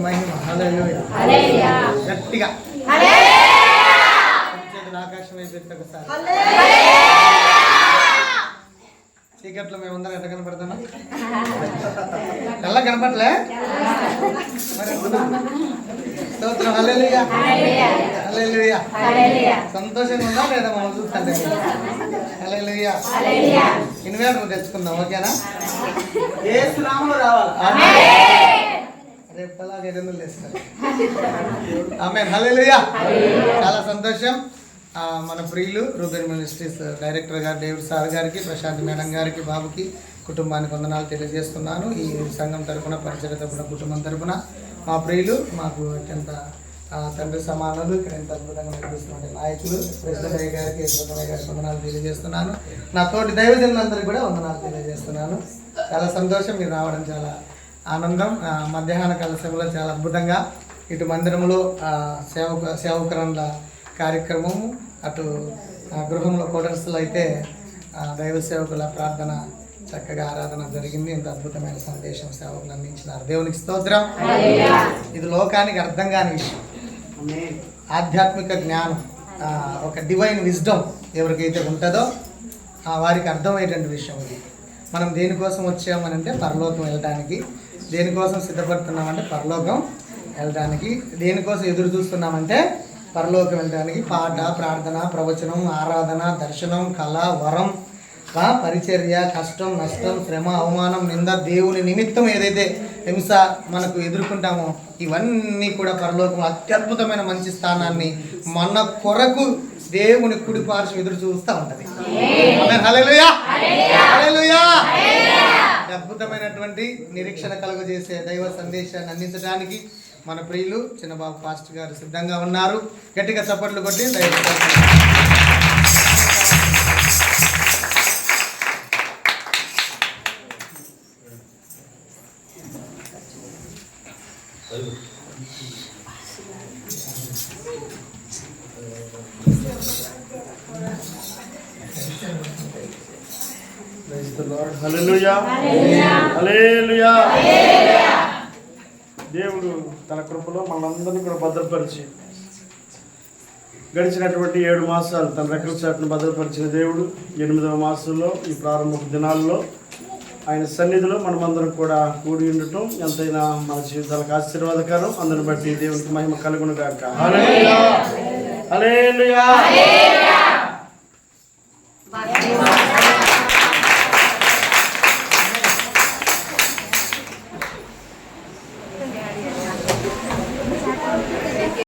మహిమ. హల్లెలూయా. గట్టిగా ఆకాశం అయిపోయింది ఒకసారి. చీకట్లో మేముందరం ఎట్లా కనపడుతున్నా? కళ్ళ కనపడలే మరి. స్తోత్రం. హల్లెలూయా. హల్లెలూయా. సంతోషంగా ఉందా లేదా మనం చూస్తుంటే? హల్లెలూయా. ఇన్వర్టర్ తెచ్చుకుందాం, ఓకేనా? యేసు నామములో రావాలి. రేపు కల్లా 200 వేస్తారు. ఆమేన్. హల్లెలూయా. చాలా సంతోషం. మన ప్రియులు రూబెన్ మినిస్ట్రీస్ డైరెక్టర్ గారు డేవిడ్ సార్ గారికి, ప్రశాంత్ మేడం గారికి, బాబుకి, కుటుంబానికి వందనాలు తెలియజేస్తున్నాను. ఈ సంఘం తరపున, పరిచయ తరపున, కుటుంబం తరపున మా ప్రియులు మాకు అత్యంత తండ్రి సమానులు, ఇక్కడ ఎంత అద్భుతంగా నడిపిస్తున్న నాయకులు ప్రెసిడెంట్ గారికి, యశ్వంతయ్య గారికి వందనాలు తెలియజేస్తున్నాను. నా తోటి దైవజనులందరికీ కూడా వందనాలు తెలియజేస్తున్నాను. చాలా సంతోషం, మీరు రావడం చాలా ఆనందం. మధ్యాహ్న కలశంలో చాలా అద్భుతంగా ఇటు మందిరంలో సేవకుల కార్యక్రమము, అటు గృహంలో క్వార్టర్స్లో అయితే దైవ సేవకుల ప్రార్థన, చక్కగా ఆరాధన జరిగింది. ఇంత అద్భుతమైన సందేశం సేవకులు అందించినారు. దేవునికి స్తోత్రం. ఇది లోకానికి అర్థం కాని విషయం. ఆధ్యాత్మిక జ్ఞానం, ఒక డివైన్ విజ్డమ్ ఎవరికైతే ఉంటుందో వారికి అర్థమయ్యేటువంటి విషయం ఇది. మనం దేనికోసం వచ్చామనంటే పరలోకం వెళ్ళడానికి, దేనికోసం సిద్ధపడుతున్నామంటే పరలోకం వెళ్ళడానికి, దేనికోసం ఎదురు చూస్తున్నామంటే పరలోకం వెళ్ళడానికి. పాట, ప్రార్థన, ప్రవచనం, ఆరాధన, దర్శనం, కళ, వరం, పరిచర్య, కష్టం, నష్టం, శ్రమ, అవమానం, నింద, దేవుని నిమిత్తం ఏదైతే హింస మనకు ఎదుర్కొంటామో ఇవన్నీ కూడా పరలోకం అత్యద్భుతమైన మంచి స్థానాన్ని మన కొరకు దేవుని కుడి పార్శ్వం ఎదురు చూస్తూ ఉంటది. హల్లెలూయా. హల్లెలూయా. అద్భుతమైనటువంటి నిరీక్షణ కలుగజేసే దైవ సందేశాన్ని అందించడానికి మన ప్రియులు చిన్నబాబు పాస్టర్ గారు సిద్ధంగా ఉన్నారు. గట్టిగా చప్పట్లు కొట్టి దైవ హల్లెలూయా. హల్లెలూయా. దేవుడు తన కృపలో మనందరినీ కూడా భద్రపరిచి గడిచినటువంటి 7 మాసాలు తన రెక్కల చాటును భద్రపరిచిన దేవుడు 8వ మాసంలో ఈ ప్రారంభ దినాల్లో ఆయన సన్నిధిలో మనమందరం కూడా కూడి ఉండటం ఎంతైనా మన జీవితాలకు ఆశీర్వాదకరం. అందరిని బట్టి దేవునికి మహిమ కలుగును గాక. హల్లెలూయా. హల్లెలూయా.